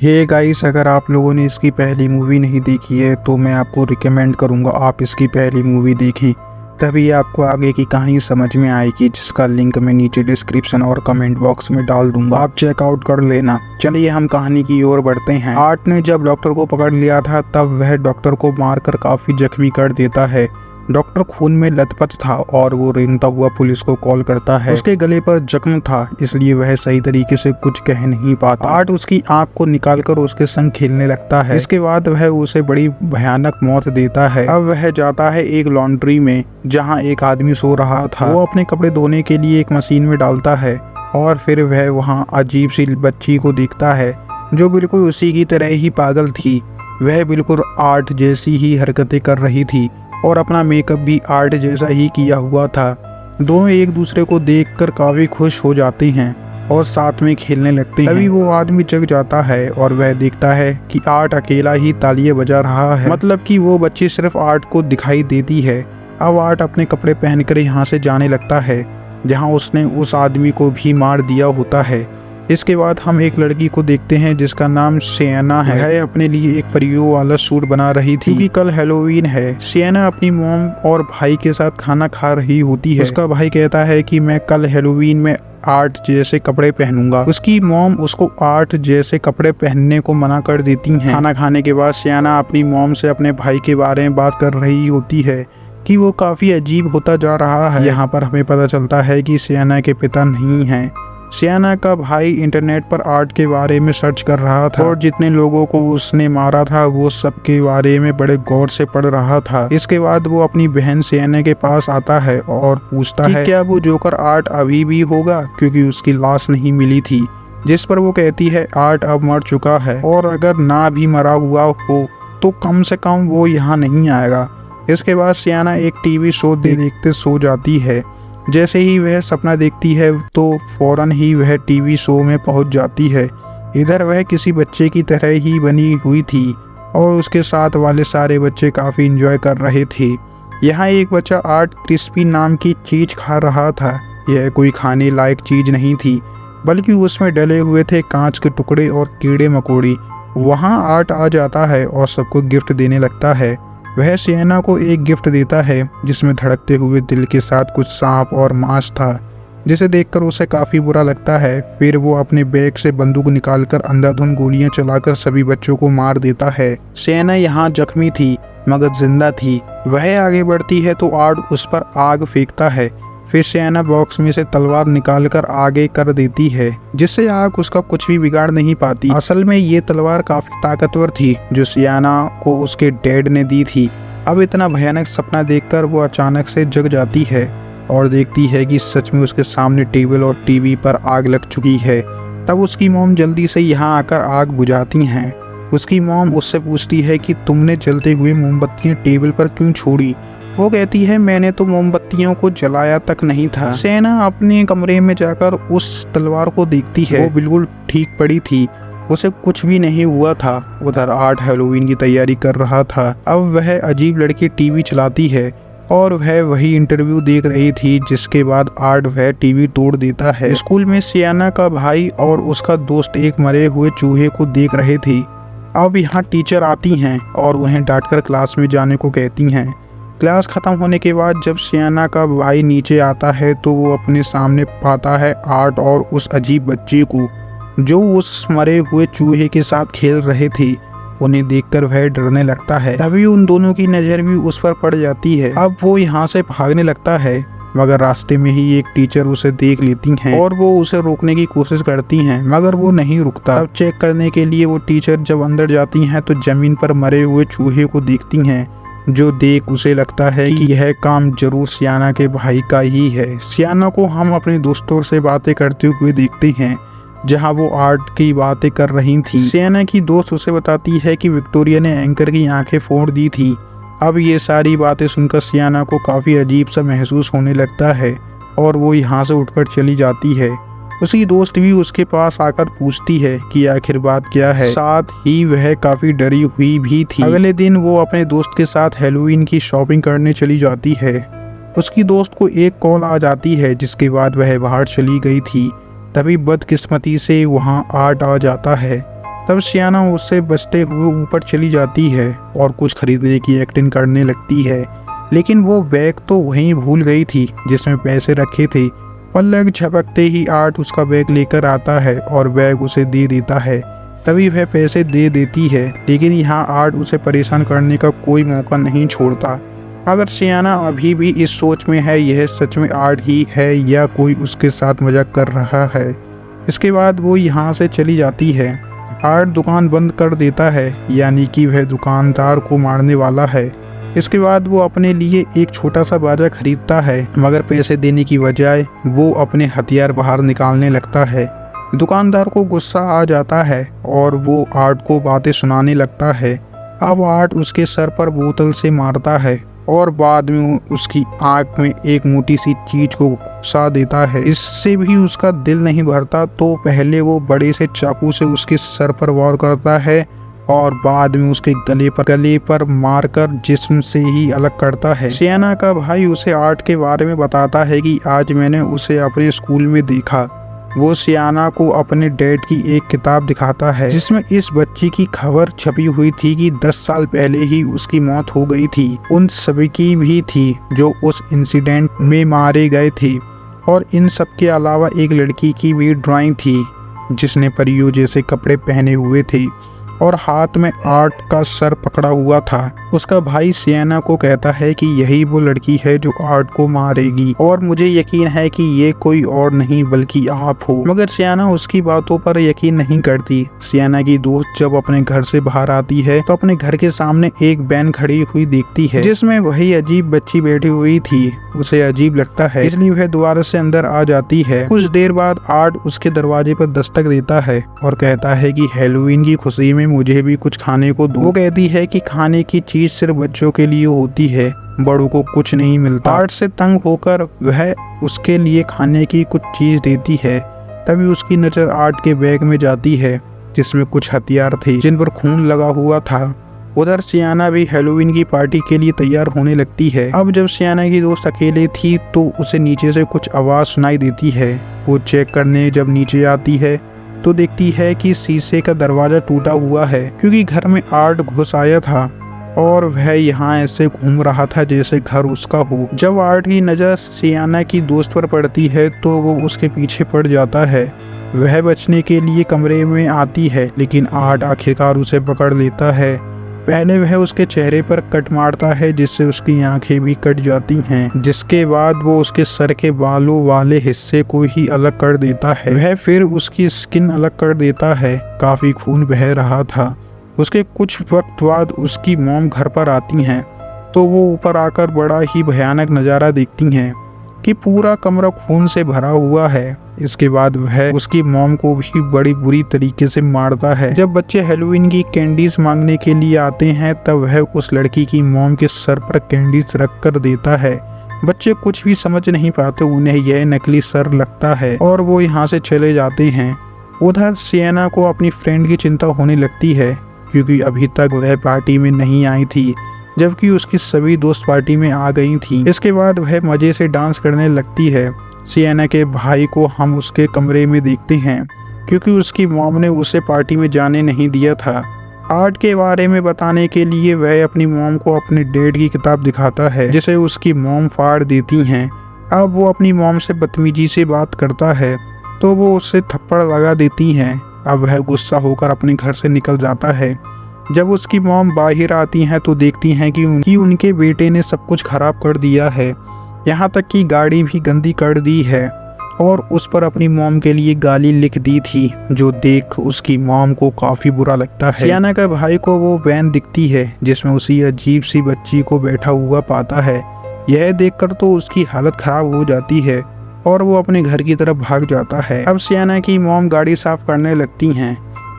Hey guys, अगर आप लोगों ने इसकी पहली मूवी नहीं देखी है तो मैं आपको रिकमेंड करूंगा आप इसकी पहली मूवी देखें। तभी आपको आगे की कहानी समझ में आएगी, जिसका लिंक मैं नीचे डिस्क्रिप्शन और कमेंट बॉक्स में डाल दूंगा, आप चेकआउट कर लेना। चलिए हम कहानी की ओर बढ़ते हैं। आर्ट ने जब डॉक्टर को पकड़ लिया था तब वह डॉक्टर को मारकर काफी जख्मी कर देता है। डॉक्टर खून में लथपथ था और वो रेंगता हुआ पुलिस को कॉल करता है। उसके गले पर जख्म था, इसलिए वह सही तरीके से कुछ कह नहीं पाता। आर्ट उसकी आंख को निकालकर उसके संग खेलने लगता है। इसके बाद वह उसे बड़ी भयानक मौत देता है। अब वह जाता है एक लॉन्ड्री में, जहाँ एक आदमी सो रहा था। वो अपने कपड़े धोने के लिए एक मशीन में डालता है और फिर वह वहाँ अजीब सी बच्ची को देखता है जो बिल्कुल उसी की तरह ही पागल थी। वह बिल्कुल आर्ट जैसी ही हरकतें कर रही थी और अपना मेकअप भी आर्ट जैसा ही किया हुआ था। दोनों एक दूसरे को देखकर काफी खुश हो जाते हैं और साथ में खेलने लगते हैं। तभी वो आदमी जग जाता है और वह देखता है कि आर्ट अकेला ही तालियां बजा रहा है, मतलब कि वो बच्ची सिर्फ आर्ट को दिखाई देती है। अब आर्ट अपने कपड़े पहनकर यहाँ से जाने लगता है जहाँ उसने उस आदमी को भी मार दिया होता है। इसके बाद हम एक लड़की को देखते हैं जिसका नाम सिएना है। वह अपने लिए एक परियों वाला सूट बना रही थी क्योंकि कल हैलोवीन है। सिएना अपनी मॉम और भाई के साथ खाना खा रही होती है। उसका भाई कहता है कि मैं कल हैलोवीन में आर्ट जैसे कपड़े पहनूंगा। उसकी मॉम उसको आर्ट जैसे कपड़े पहनने को मना कर देती हैं। खाना खाने के बाद सिएना अपनी मॉम से अपने भाई के बारे में बात कर रही होती है कि वो काफी अजीब होता जा रहा है। यहाँ पर हमें पता चलता है कि सिएना के पिता नहीं हैं। सिएना का भाई इंटरनेट पर आर्ट के बारे में सर्च कर रहा था और जितने लोगों को उसने मारा था वो सब के बारे में बड़े गौर से पढ़ रहा था। इसके बाद वो अपनी बहन सिएना के पास आता है और पूछता है क्या वो जोकर आर्ट अभी भी होगा, क्योंकि उसकी लाश नहीं मिली थी। जिस पर वो कहती है आर्ट अब मर चुका है और अगर ना भी मरा हुआ हो तो कम से कम वो यहाँ नहीं आएगा। इसके बाद सिएना एक टीवी शो देखते सो जाती है। जैसे ही वह सपना देखती है तो फौरन ही वह टीवी शो में पहुंच जाती है। इधर वह किसी बच्चे की तरह ही बनी हुई थी और उसके साथ वाले सारे बच्चे काफ़ी एंजॉय कर रहे थे। यहाँ एक बच्चा आर्ट क्रिस्पी नाम की चीज़ खा रहा था। यह कोई खाने लायक चीज़ नहीं थी, बल्कि उसमें डले हुए थे कांच के टुकड़े और कीड़े मकोड़े। वहाँ आर्ट आ जाता है और सबको गिफ्ट देने लगता है। वह सिएना को एक गिफ्ट देता है जिसमें धड़कते हुए दिल के साथ कुछ सांप और मांस था, जिसे देखकर उसे काफ़ी बुरा लगता है। फिर वो अपने बैग से बंदूक निकालकर अंधाधुंध गोलियां चलाकर सभी बच्चों को मार देता है। सिएना यहाँ जख्मी थी मगर जिंदा थी। वह आगे बढ़ती है तो आर्ट उस पर आग फेंकता है। फिर सिएना बॉक्स में से तलवार निकालकर आगे कर देती है, जिससे आग उसका कुछ भी बिगाड़ नहीं पाती। असल में ये तलवार काफी ताकतवर थी जो सिएना को उसके डैड ने दी थी। अब इतना भयानक सपना देखकर वो अचानक से जग जाती है और देखती है कि सच में उसके सामने टेबल और टीवी पर आग लग चुकी है। तब उसकी मॉम जल्दी से यहाँ आकर आग बुझाती हैं। उसकी मॉम उससे पूछती है कि तुमने जलते हुए मोमबत्तियाँ टेबल पर क्यों छोड़ी। वो कहती है मैंने तो मोमबत्तियों को जलाया तक नहीं था। सिएना अपने कमरे में जाकर उस तलवार को देखती है। वो बिल्कुल ठीक पड़ी थी, उसे कुछ भी नहीं हुआ था। उधर आर्ट हैलोवीन की तैयारी कर रहा था। अब वह अजीब लड़की टीवी चलाती है और वह वही इंटरव्यू देख रही थी, जिसके बाद आर्ट वह टीवी तोड़ देता है। स्कूल में सिएना का भाई और उसका दोस्त एक मरे हुए चूहे को देख रहे थे। अब यहाँ टीचर आती हैं और उन्हें डांटकर क्लास में जाने को कहती हैं। क्लास खत्म होने के बाद जब सिएना का भाई नीचे आता है तो वो अपने सामने पाता है आर्ट और उस अजीब बच्चे को जो उस मरे हुए चूहे के साथ खेल रहे थे। उन्हें देखकर वह डरने लगता है। तभी उन दोनों की नज़र भी उस पर पड़ जाती है। अब वो यहाँ से भागने लगता है मगर रास्ते में ही एक टीचर उसे देख लेती हैं और वो उसे रोकने की कोशिश करती हैं, मगर वो नहीं रुकता। अब चेक करने के लिए वो टीचर जब अंदर जाती हैं तो जमीन पर मरे हुए चूहे को देखती हैं, जो देख उसे लगता है कि यह काम जरूर सिएना के भाई का ही है। सिएना को हम अपने दोस्तों से बातें करते हुए देखते हैं जहां वो आर्ट की बातें कर रही थी। सिएना की दोस्त उसे बताती है कि विक्टोरिया ने एंकर की आंखें फोड़ दी थी। अब ये सारी बातें सुनकर सिएना को काफ़ी अजीब सा महसूस होने लगता है और वो यहाँ से उठकर चली जाती है। उसकी दोस्त भी उसके पास आकर पूछती है कि आखिर बात क्या है। साथ ही वह काफी डरी हुई भी थी। अगले दिन वो अपने दोस्त के साथ हैलोवीन की शॉपिंग करने चली जाती है। उसकी दोस्त को एक कॉल आ जाती है, जिसके बाद वह बाहर चली गई थी। तभी बदकिस्मती से वहाँ आर्ट आ जाता है। तब सियाना उससे बचते हुए ऊपर चली जाती है और कुछ खरीदने की एक्टिंग करने लगती है, लेकिन वो बैग तो वहीं भूल गई थी जिसमें पैसे रखे थे। पलक झपकते ही आर्ट उसका बैग लेकर आता है और बैग उसे दे देता है। तभी वह पैसे दे देती है, लेकिन यहाँ आर्ट उसे परेशान करने का कोई मौका नहीं छोड़ता। अगर सियाना अभी भी इस सोच में है यह सच में आर्ट ही है या कोई उसके साथ मजाक कर रहा है। इसके बाद वो यहाँ से चली जाती है। आर्ट दुकान बंद कर देता है, यानी कि वह दुकानदार को मारने वाला है। इसके बाद वो अपने लिए एक छोटा सा बाजा खरीदता है, मगर पैसे देने की बजाय वो अपने हथियार बाहर निकालने लगता है। दुकानदार को गुस्सा आ जाता है और वो आर्ट को बातें सुनाने लगता है। अब आर्ट उसके सर पर बोतल से मारता है और बाद में उसकी आंख में एक मोटी सी चीज को घुसा देता है। इससे भी उसका दिल नहीं भरता, तो पहले वो बड़े से चाकू से उसके सर पर वार करता है और बाद में उसके गले पर मारकर जिस्म से ही अलग करता है। सियाना का भाई उसे आर्ट के बारे में बताता है कि आज मैंने उसे अपने स्कूल में देखा। वो सियाना को अपने डैड की एक किताब दिखाता है जिसमें इस बच्ची की खबर छपी हुई थी कि 10 साल पहले ही उसकी मौत हो गई थी। उन सभी की भी थी जो उस इंसिडेंट में मारे गए थे, और इन सब के अलावा एक लड़की की भी ड्राइंग थी जिसने परियों जैसे कपड़े पहने हुए थे और हाथ में आर्ट का सर पकड़ा हुआ था। उसका भाई सियाना को कहता है कि यही वो लड़की है जो आर्ट को मारेगी और मुझे यकीन है कि ये कोई और नहीं बल्कि आप हो। मगर सियाना उसकी बातों पर यकीन नहीं करती। सियाना की दोस्त जब अपने घर से बाहर आती है तो अपने घर के सामने एक वैन खड़ी हुई देखती है जिसमें वही अजीब बच्ची बैठी हुई थी। उसे अजीब लगता है, इसलिए वह दोबारा से अंदर आ जाती है। कुछ देर बाद आर्ट उसके दरवाजे पर दस्तक देता है और कहता है कि हैलोवीन की खुशी में मुझे भी कुछ खाने को दो। वो कहती है कि खाने की चीज सिर्फ बच्चों के लिए होती है, बड़ों को कुछ नहीं मिलता। आर्ट से तंग होकर वह उसके लिए खाने की कुछ चीज देती है। तभी उसकी नजर आर्ट के बैग में जाती है जिसमें कुछ हथियार थे जिन पर खून लगा हुआ था। उधर सियाना भी हैलोवीन की पार्टी के लिए तैयार होने लगती है। अब जब सियाना की दोस्त अकेले थी तो उसे नीचे से कुछ आवाज सुनाई देती है। वो चेक करने जब नीचे आती है तो देखती है कि शीशे का दरवाजा टूटा हुआ है, क्योंकि घर में आर्ट घुस आया था और वह यहाँ ऐसे घूम रहा था जैसे घर उसका हो। जब आर्ट की नज़र सियाना की दोस्त पर पड़ती है तो वो उसके पीछे पड़ जाता है। वह बचने के लिए कमरे में आती है, लेकिन आर्ट आखिरकार उसे पकड़ लेता है। पहले वह उसके चेहरे पर कट मारता है जिससे उसकी आंखें भी कट जाती हैं, जिसके बाद वो उसके सर के बालों वाले हिस्से को ही अलग कर देता है। वह फिर उसकी स्किन अलग कर देता है। काफी खून बह रहा था। उसके कुछ वक्त बाद उसकी मॉम घर पर आती हैं तो वो ऊपर आकर बड़ा ही भयानक नज़ारा देखती हैं कि पूरा कमरा खून से भरा हुआ है। इसके बाद वह उसकी मॉम को भी बड़ी बुरी तरीके से मारता है। जब बच्चे हैलोवीन की कैंडीज मांगने के लिए आते हैं तब वह उस लड़की की मॉम के सर पर कैंडीज रख कर देता है। बच्चे कुछ भी समझ नहीं पाते, उन्हें यह नकली सर लगता है और वो यहाँ से चले जाते हैं। उधर सियाना को अपनी फ्रेंड की चिंता होने लगती है, क्योंकि अभी तक वह पार्टी में नहीं आई थी जबकि उसकी सभी दोस्त पार्टी में आ गई थी। इसके बाद वह मजे से डांस करने लगती है। सियाना के भाई को हम उसके कमरे में देखते हैं, क्योंकि उसकी मॉम ने उसे पार्टी में जाने नहीं दिया था। आर्ट के बारे में बताने के लिए वह अपनी मॉम को अपने डैड की किताब दिखाता है जिसे उसकी मॉम फाड़ देती हैं। अब वो अपनी मॉम से बदतमीजी से बात करता है तो वो उससे थप्पड़ लगा देती हैं। अब वह गुस्सा होकर अपने घर से निकल जाता है। जब उसकी मॉम बाहर आती हैं तो देखती हैं कि उनके बेटे ने सब कुछ खराब कर दिया है, यहाँ तक कि गाड़ी भी गंदी कर दी है और उस पर अपनी मॉम के लिए गाली लिख दी थी, जो देख उसकी मॉम को काफ़ी बुरा लगता है। सियाना का भाई को वो वैन दिखती है जिसमें उसी अजीब सी बच्ची को बैठा हुआ पाता है। यह देखकर तो उसकी हालत खराब हो जाती है और वो अपने घर की तरफ भाग जाता है। अब सियाना की मॉम गाड़ी साफ करने लगती हैं,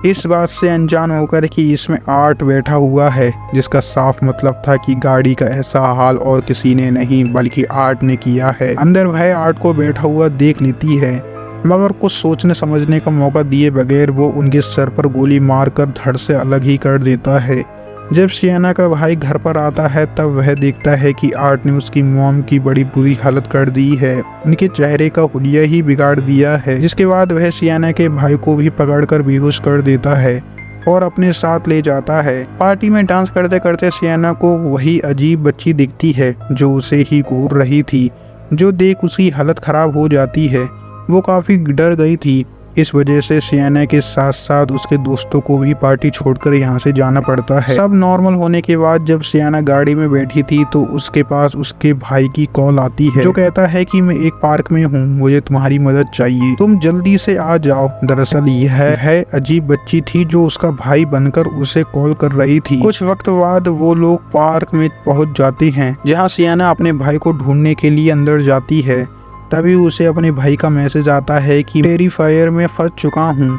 इस बात से अनजान होकर कि इसमें आर्ट बैठा हुआ है, जिसका साफ मतलब था कि गाड़ी का ऐसा हाल और किसी ने नहीं बल्कि आर्ट ने किया है। अंदर वह आर्ट को बैठा हुआ देख लेती है, मगर कुछ सोचने समझने का मौका दिए बगैर वो उनके सर पर गोली मारकर धड़ से अलग ही कर देता है। जब सियाना का भाई घर पर आता है तब वह देखता है कि आर्ट ने उसकी मॉम की बड़ी बुरी हालत कर दी है, उनके चेहरे का हुलिया ही बिगाड़ दिया है। जिसके बाद वह सियाना के भाई को भी पकड़कर बेहोश कर देता है और अपने साथ ले जाता है। पार्टी में डांस करते करते सियाना को वही अजीब बच्ची दिखती है जो उसे ही घूर रही थी, जो देख उसकी हालत खराब हो जाती है। वो काफी डर गई थी। इस वजह से सियाना के साथ साथ उसके दोस्तों को भी पार्टी छोड़कर यहाँ से जाना पड़ता है। सब नॉर्मल होने के बाद जब सियाना गाड़ी में बैठी थी तो उसके पास उसके भाई की कॉल आती है, जो कहता है कि मैं एक पार्क में हूँ, मुझे तुम्हारी मदद चाहिए, तुम जल्दी से आ जाओ। दरअसल यह है अजीब बच्ची थी जो उसका भाई बनकर उसे कॉल कर रही थी। कुछ वक्त बाद वो लोग पार्क में पहुँच जाते हैं, जहाँ सियाना अपने भाई को ढूंढने के लिए अंदर जाती है। तभी उसे अपने भाई का मैसेज आता है कि टेरिफायर में फंस चुका हूँ।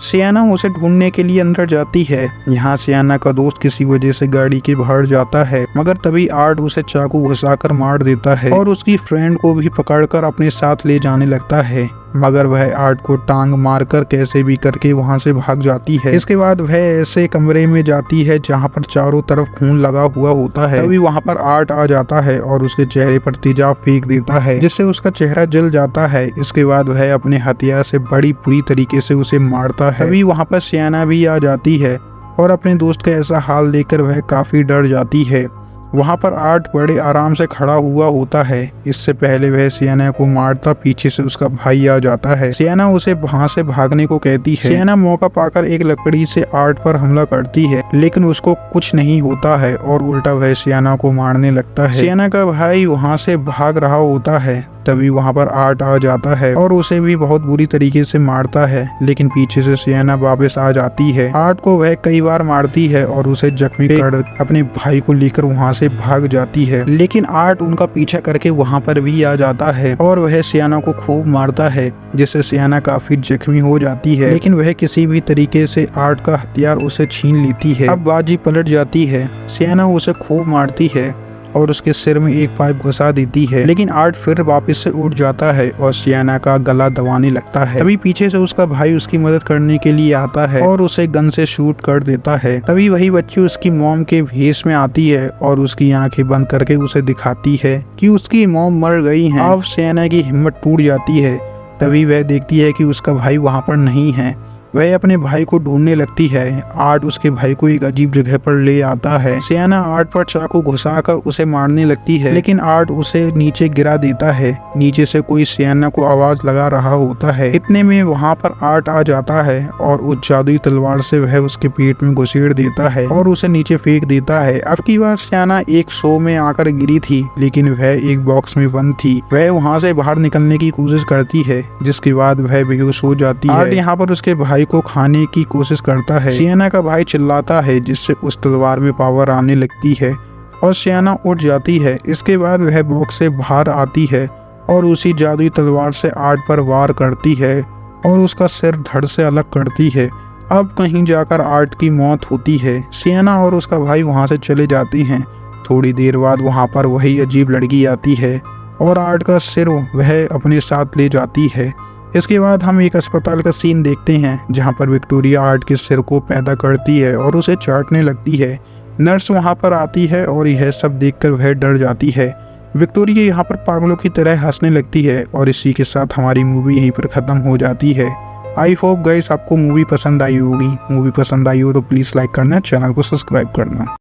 सियाना उसे ढूंढने के लिए अंदर जाती है। यहाँ सियाना का दोस्त किसी वजह से गाड़ी के बाहर जाता है, मगर तभी आर्ट उसे चाकू घुसाकर मार देता है और उसकी फ्रेंड को भी पकड़कर अपने साथ ले जाने लगता है, मगर वह आर्ट को टांग मारकर कैसे भी करके वहां से भाग जाती है। इसके बाद वह ऐसे कमरे में जाती है जहां पर चारों तरफ खून लगा हुआ होता है। तभी वहां पर आर्ट आ जाता है और उसके चेहरे पर तेजाब फेंक देता है, जिससे उसका चेहरा जल जाता है। इसके बाद वह अपने हथियार से बड़ी बुरी तरीके से उसे मारता है। तभी वहां पर सियाना भी आ जाती है और अपने दोस्त का ऐसा हाल देखकर वह काफी डर जाती है। वहाँ पर आर्ट बड़े आराम से खड़ा हुआ होता है। इससे पहले वह सियाना को मारता पीछे से उसका भाई आ जाता है। सियाना उसे वहाँ से भागने को कहती है। सियाना मौका पाकर एक लकड़ी से आर्ट पर हमला करती है, लेकिन उसको कुछ नहीं होता है और उल्टा वह सियाना को मारने लगता है। सियाना का भाई वहाँ से भाग रहा होता है। तभी वहाँ पर आर्ट आ जाता है और उसे भी बहुत बुरी तरीके से मारता है, लेकिन पीछे से सियाना वापस आ जाती है। आर्ट को वह कई बार मारती है और उसे जख्मी कर अपने भाई को लेकर वहाँ से भाग जाती है, लेकिन आर्ट उनका पीछा करके वहाँ पर भी आ जाता है और वह सियाना को खूब मारता है, जिससे सियाना काफी जख्मी हो जाती है, लेकिन वह किसी भी तरीके से आर्ट का हथियार उसे छीन लेती है। अब बाजी पलट जाती है। सियाना उसे खूब मारती है और उसके सिर में एक पाइप घुसा देती है, लेकिन आर्ट फिर वापस से उठ जाता है और सियाना का गला दबाने लगता है। तभी पीछे से उसका भाई उसकी मदद करने के लिए आता है और उसे गन से शूट कर देता है। तभी वही बच्ची उसकी मॉम के भेष में आती है और उसकी आंखें बंद करके उसे दिखाती है कि उसकी मॉम मर गई है। अब सियाना की हिम्मत टूट जाती है। तभी वह देखती है कि उसका भाई वहाँ पर नहीं है। वह अपने भाई को ढूंढने लगती है। आर्ट उसके भाई को एक अजीब जगह पर ले आता है। सियाना आर्ट पर चाकू घुसाकर उसे मारने लगती है, लेकिन आर्ट उसे नीचे गिरा देता है। नीचे से कोई सियाना को आवाज लगा रहा होता है। इतने में वहाँ पर आर्ट आ जाता है और उस जादुई तलवार से वह उसके पेट में घुसेड़ देता है और उसे नीचे फेंक देता है। अब की बार सियाना एक शो में आकर गिरी थी, लेकिन वह एक बॉक्स में बंद थी। वह वहाँ से बाहर निकलने की कोशिश करती है, जिसके बाद वह बेहोश हो जाती है। आर्ट यहाँ पर उसके भाई को खाने की कोशिश करता है। सियाना का भाई चिल्लाता है, जिससे उस तलवार में पावर आने लगती है और सियाना उठ जाती है। इसके बाद वह बॉक्स से बाहर आती है और उसी जादुई तलवार से आर्ट पर वार करती है और उसका सिर धड़ से अलग करती है। अब कहीं जाकर आर्ट की मौत होती है। सियाना और उसका भाई वहां से चले जाते हैं। थोड़ी देर बाद वहां पर वही अजीब लड़की आती है और आर्ट का सिर वह अपने साथ ले जाती है। इसके बाद हम एक अस्पताल का सीन देखते हैं, जहां पर विक्टोरिया आर्ट के सिर को पैदा करती है और उसे चाटने लगती है। नर्स वहां पर आती है और यह सब देखकर वह डर जाती है। विक्टोरिया यहाँ पर पागलों की तरह हंसने लगती है और इसी के साथ हमारी मूवी यहीं पर ख़त्म हो जाती है। आई होप गाइस आपको मूवी पसंद आई होगी। मूवी पसंद आई हो तो प्लीज़ लाइक करना, चैनल को सब्सक्राइब करना।